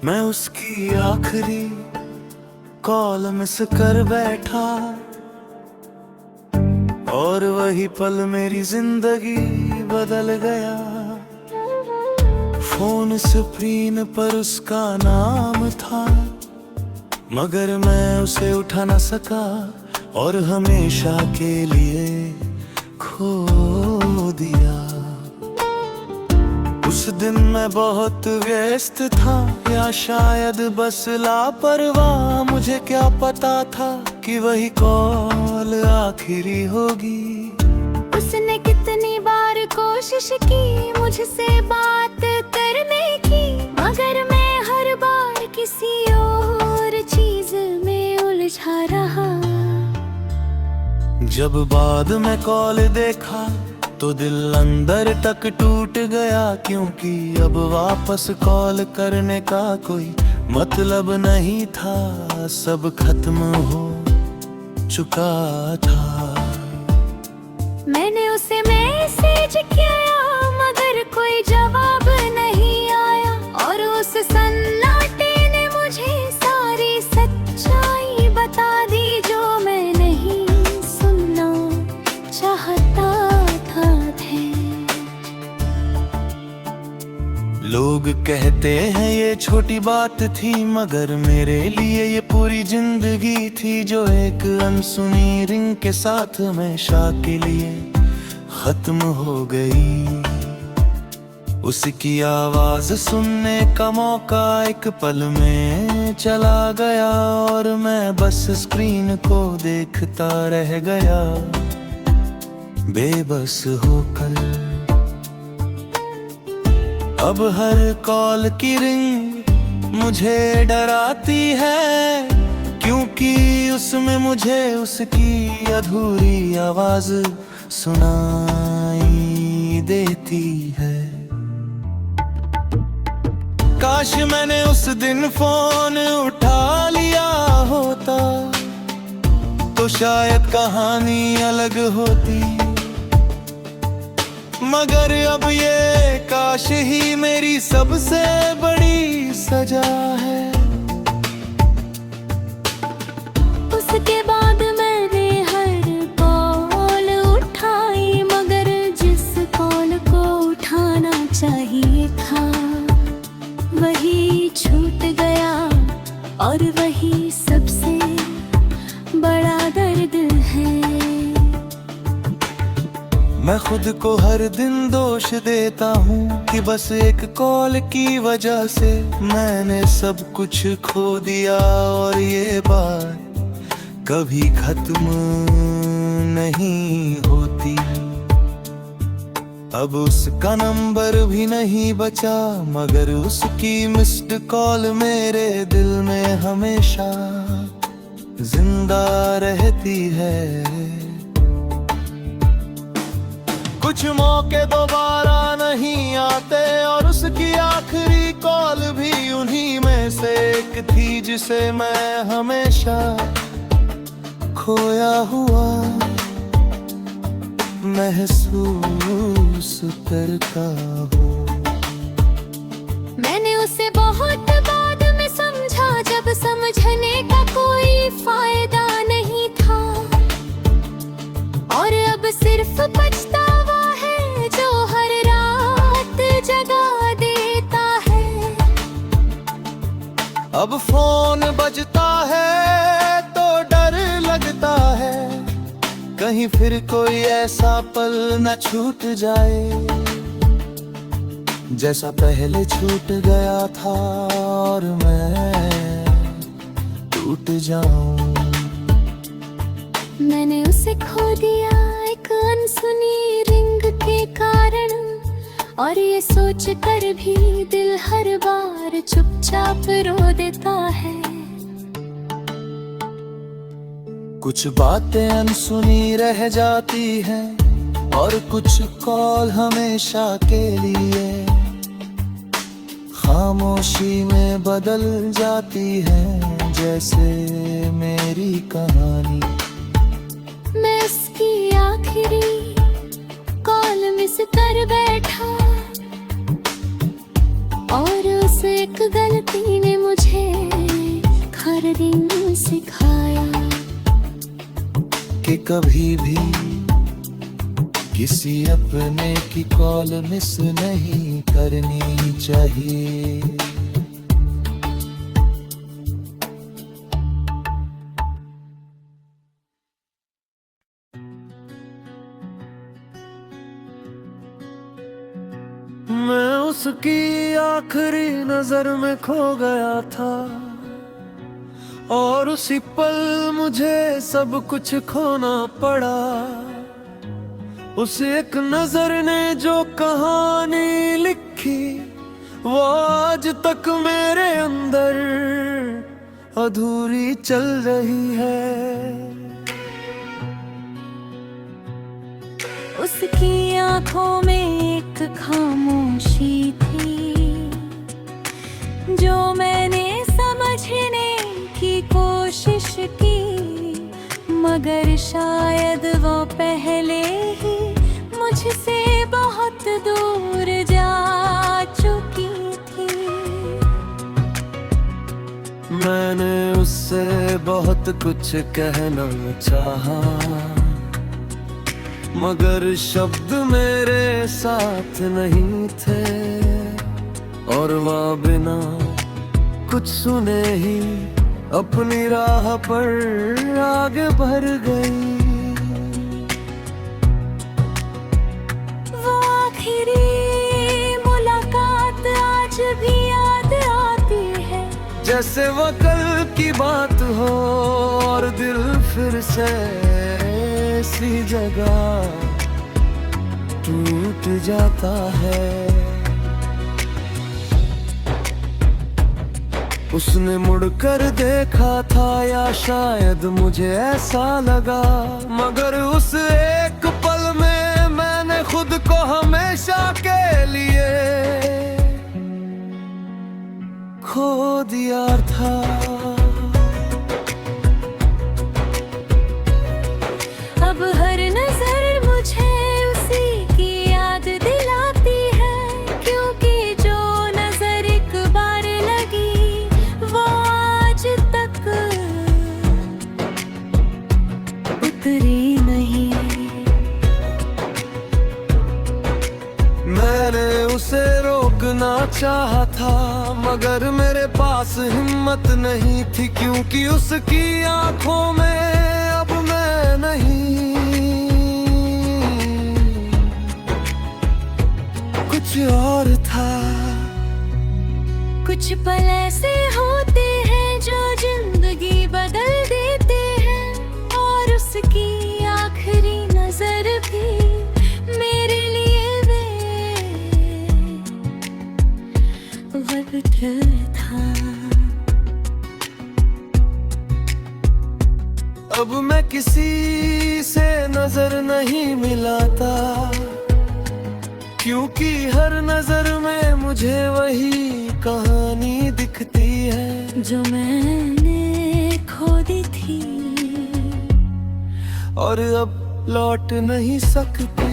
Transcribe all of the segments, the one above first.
मैं उसकी आखिरी कॉल मिस कर बैठा और वही पल मेरी जिंदगी बदल गया। फोन स्क्रीन पर उसका नाम था, मगर मैं उसे उठा न सका और हमेशा के लिए खो दिया। उस दिन मैं बहुत व्यस्त था, या शायद बस लापरवाह। मुझे क्या पता था कि वही कॉल आखिरी होगी। उसने कितनी बार कोशिश की मुझसे बात करने की, मगर मैं हर बार किसी और चीज में उलझा रहा। जब बाद में कॉल देखा तो दिल अंदर तक टूट गया, क्योंकि अब वापस कॉल करने का कोई मतलब नहीं था। सब खत्म हो चुका था। मैंने उसे मैसेज किया मगर कोई जवाब नहीं आया, और उस सन्नाटे ने मुझे सारी सच्चाई बता दी जो मैं नहीं सुनना चाहता था। लोग कहते हैं ये छोटी बात थी, मगर मेरे लिए ये पूरी जिंदगी थी, जो एक अनसुनी रिंग के साथ हमेशा के लिए खत्म हो गई। उसकी आवाज सुनने का मौका एक पल में चला गया, और मैं बस स्क्रीन को देखता रह गया बेबस होकर। अब हर कॉल की रिंग मुझे डराती है, क्योंकि उसमें मुझे उसकी अधूरी आवाज सुनाई देती है। काश मैंने उस दिन फोन उठा लिया होता, तो शायद कहानी अलग होती। मगर अब ये काश ही मेरी सबसे बड़ी सजा है। उसके बाद मैंने हर कॉल उठाई, मगर जिस कॉल को उठाना चाहिए था वही छूट गया, और वही सबसे बड़ा दर्द है। मैं खुद को हर दिन दोष देता हूँ कि बस एक कॉल की वजह से मैंने सब कुछ खो दिया, और ये बात कभी खत्म नहीं होती। अब उसका नंबर भी नहीं बचा, मगर उसकी मिस्ड कॉल मेरे दिल में हमेशा जिंदा रहती है। कुछ मौके दोबारा नहीं आते, और उसकी आखिरी कॉल भी उन्हीं में से एक थी, जिसे मैं हमेशा खोया हुआ महसूस करता हूँ। मैंने उसे बहुत बाद में समझा, जब समझने का कोई फायदा नहीं था, और अब सिर्फ पछतावा है जो हर रात जगा देता है। अब फोन बजता है तो डर लगता है, कहीं फिर कोई ऐसा पल न छूट जाए जैसा पहले छूट गया था, और मैं टूट जाऊं। मैंने उसे खो दिया एक अनसुनी रिंग के कारण, और ये सोच कर भी दिल हर बार चुपचाप रो देता है। कुछ बातें अनसुनी रह जाती हैं, और कुछ कॉल हमेशा के लिए खामोशी में बदल जाती है, जैसे मेरी कहानी। मैं उसकी आखिरी कॉल मिस कर बैठा, और उस एक गलती ने कभी भी किसी अपने की कॉल मिस नहीं करनी चाहिए। मैं उसकी आखिरी नजर में खो गया था और उसी पल मुझे सब कुछ खोना पड़ा। उस एक नजर ने जो कहानी लिखी वो आज तक मेरे अंदर अधूरी चल रही है। उसकी आंखों में एक खामोशी थी जो मैंने समझने की कोशिश की, मगर शायद वो पहले ही मुझसे बहुत दूर जा चुकी थी। मैंने उससे बहुत कुछ कहना चाहा, मगर शब्द मेरे साथ नहीं थे और वह बिना कुछ सुने ही अपनी राह पर आगे बढ़ गई। वो आखिरी मुलाकात आज भी याद आती है, जैसे वो कल की बात हो और दिल फिर से ऐसी जगह टूट जाता है। उसने मुड़कर देखा था या शायद मुझे ऐसा लगा, मगर उस एक पल में मैंने खुद को हमेशा के लिए खो दिया था। अब हर नजर मुझे उसी की याद दिलाती है, क्योंकि जो नजर एक बार लगी वो आज तक उतरी नहीं। मैंने उसे रोकना चाहा था मगर मेरे पास हिम्मत नहीं थी, क्योंकि उसकी आंखों में अब मैं नहीं, कुछ और था। कुछ पल ऐसे होते हैं जो जिंदगी बदल देते हैं, और उसकी आखिरी नजर भी मेरे लिए वक्त था। अब मैं किसी से नजर नहीं मिलाता, क्योंकि हर नजर में मुझे वही कहानी दिखती है जो मैंने खो दी थी और अब लौट नहीं सकती।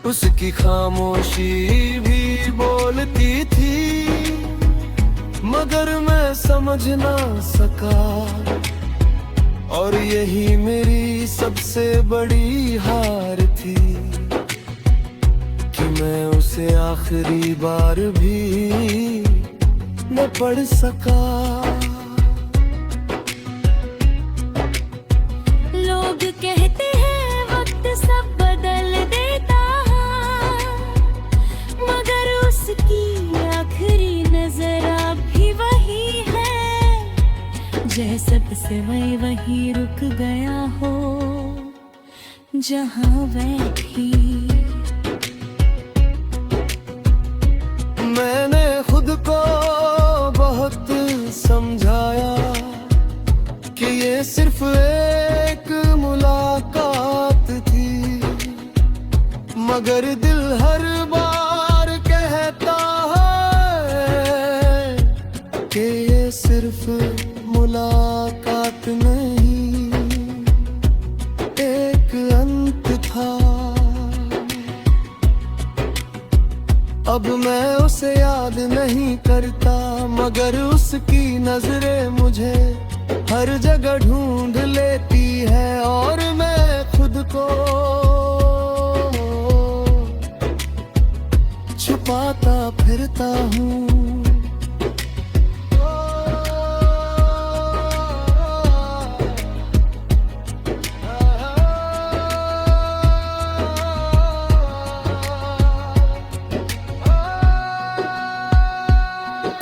उसकी खामोशी भी बोलती थी, मगर मैं समझ ना सका, और यही मेरी सबसे बड़ी हार थी कि मैं उसे आखिरी बार भी न पढ़ सका। लोग कहते हैं वक्त सब बदल देता है, मगर उसकी आखिरी नजर अब भी वही है, जैसे सबसे वही रुक गया हो जहां बैठी। मैंने खुद को बहुत समझाया कि ये सिर्फ एक मुलाकात थी, मगर दिल हर बार कहता है कि ये सिर्फ मुलाकात नहीं, एक अंत था। अब मैं उसे याद नहीं करता, मगर उसकी नजरें मुझे हर जगह ढूंढ लेती है और मैं खुद को छुपाता फिरता हूँ।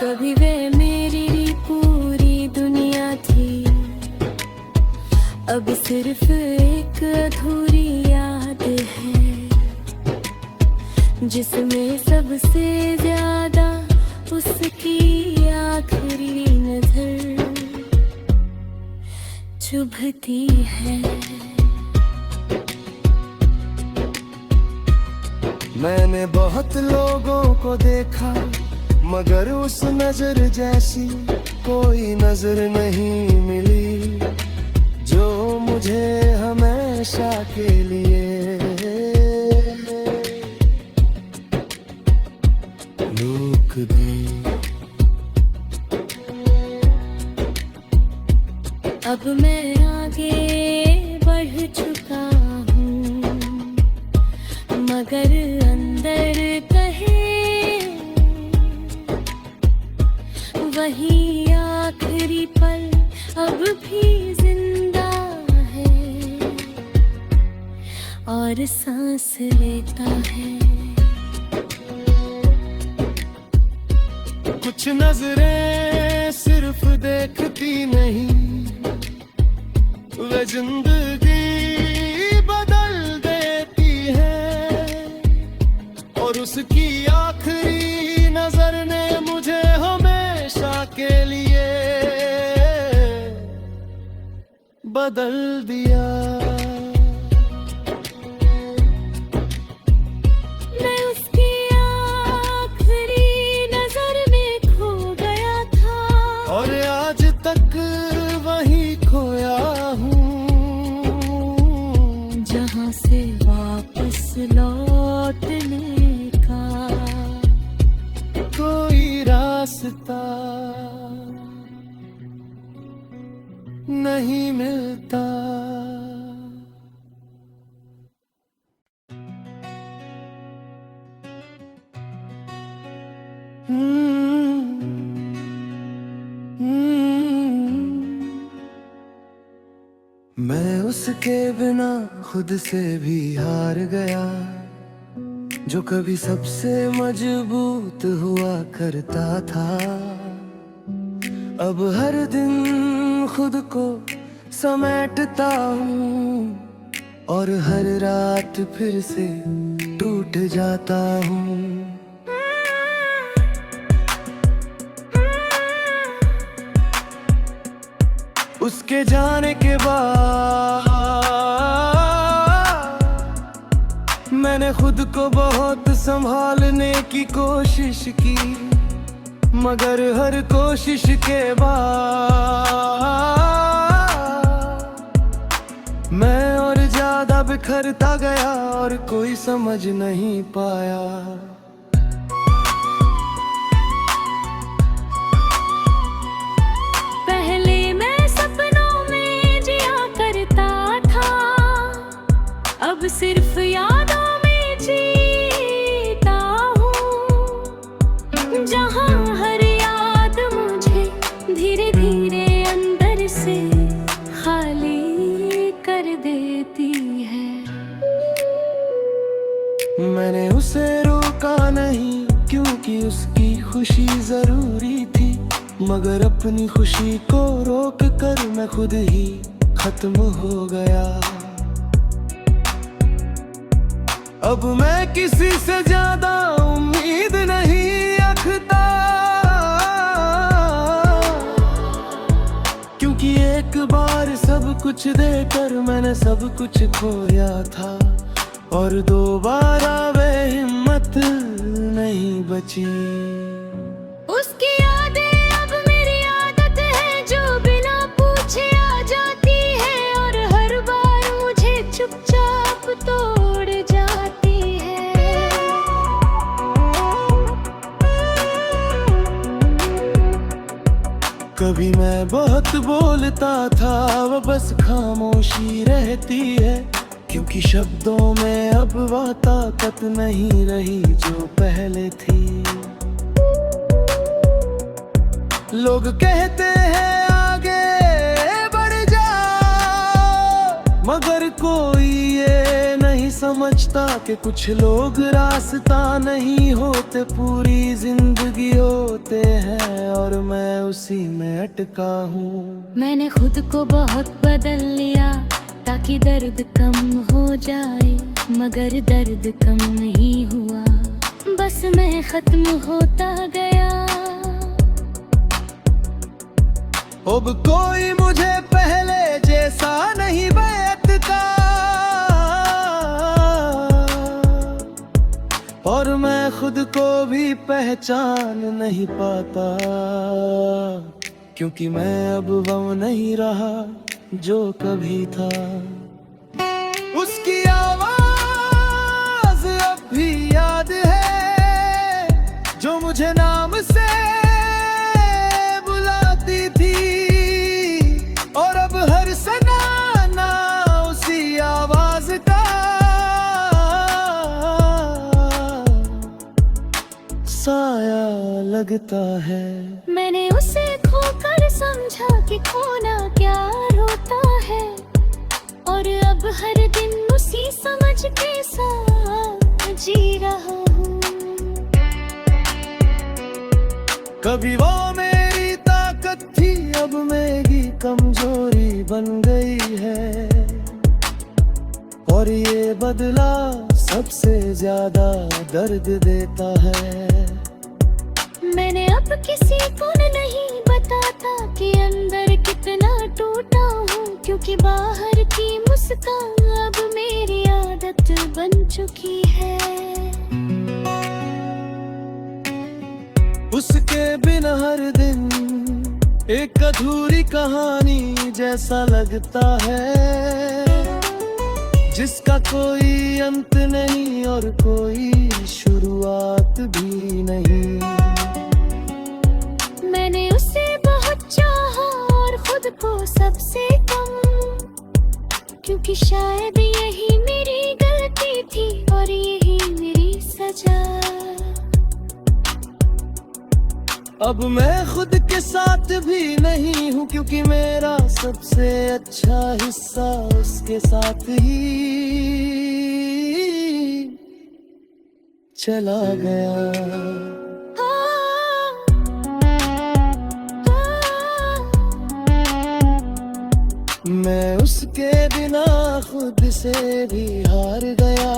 कभी वे मेरी पूरी दुनिया थी, अब सिर्फ एक अधूरी याद है, जिसमें सबसे ज्यादा उसकी आखिरी नजर चुभती है। मैंने बहुत लोगों को देखा, मगर उस नजर जैसी कोई नजर नहीं मिली, जो मुझे हमेशा के लिए रोक दी। अब मैं आगे बढ़ चुका हूँ, मगर अंदर कहे वही आखिरी पल अब भी जिंदा है और सांस लेता है। कुछ नजरें सिर्फ देखती नहीं, वे जिंदगी बदल देती है, और उसकी आखिरी नजर ने मुझे हमेशा के लिए बदल दिया। मैं उसकी आखिरी नजर में खो गया था, और आज तक वही खोया हूँ, जहाँ से वापस लौटने का कोई रास्ता नहीं मिलता। मैं उसके बिना खुद से भी हार गया, जो कभी सबसे मजबूत हुआ करता था। अब हर दिन खुद को समेटता हूँ, और हर रात फिर से टूट जाता हूँ। उसके जाने के बाद मैंने खुद को बहुत संभालने की कोशिश की, मगर हर कोशिश के बाद मैं और ज्यादा बिखरता गया और कोई समझ नहीं पाया। पहले मैं सपनों में जिया करता था, अब सिर्फ यादों में जीता हूँ, जहाँ हर याद मुझे धीरे धीरे अंदर से खाली कर देती है। मैंने उसे रोका नहीं, क्योंकि उसकी खुशी जरूरी थी, मगर अपनी खुशी को रोक कर मैं खुद ही खत्म हो गया। अब मैं किसी से ज्यादा उम्मीद नहीं रखता, क्योंकि एक बार सब कुछ देकर मैंने सब कुछ खोया था, और दोबारा वे हिम्मत नहीं बची। उसकी यादें अब मेरी आदत है, जो बिना पूछे आ जाती है, और हर बार मुझे चुपचाप तोड़ जाती है। कभी मैं बहुत बोलता था, वो बस खामोशी रहती है, क्योंकि शब्दों में अब वह ताकत नहीं रही जो पहले थी। लोग कहते हैं आगे बढ़ जा, मगर कोई ये नहीं समझता कि कुछ लोग रास्ता नहीं होते, पूरी जिंदगी होते हैं और मैं उसी में अटका हूँ। मैंने खुद को बहुत बदल लिया ताकि दर्द कम हो जाए, मगर दर्द कम नहीं हुआ, बस मैं खत्म होता गया। अब कोई मुझे पहले जैसा नहीं बैठता, और मैं खुद को भी पहचान नहीं पाता, क्योंकि मैं अब वो नहीं रहा जो कभी था। उसकी आवाज अब भी याद है, जो मुझे नाम से बुलाती थी, और अब हर सनाना उसी आवाज का साया लगता है। मैंने उसे खोकर समझा कि खोना क्या रोता है, और अब हर दिन उसी समझ के साथ जी रहा हूँ। कभी वो मेरी ताकत थी, अब मेरी कमजोरी बन गई है, और ये बदला सबसे ज्यादा दर्द देता है। मैंने अब किसी को नहीं बताता कि अंदर कितना टूटा हूँ, क्योंकि बाहर की मुस्कान अब मेरी आदत बन चुकी है। उसके बिना हर दिन एक अधूरी कहानी जैसा लगता है, जिसका कोई अंत नहीं और कोई शुरुआत भी नहीं। मैंने उसे बहुत चाहा और खुद को सबसे कम, क्योंकि शायद यही मेरी गलती थी और यही मेरी सजा। अब मैं खुद के साथ भी नहीं हूँ, क्योंकि मेरा सबसे अच्छा हिस्सा उसके साथ ही चला गया। मैं उसके बिना खुद से भी हार गया,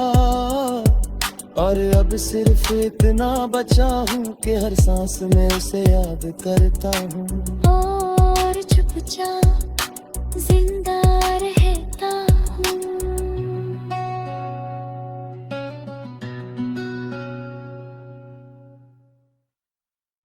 और अब सिर्फ इतना बचा हूँ कि हर सांस में उसे याद करता हूँ। और चुपचाप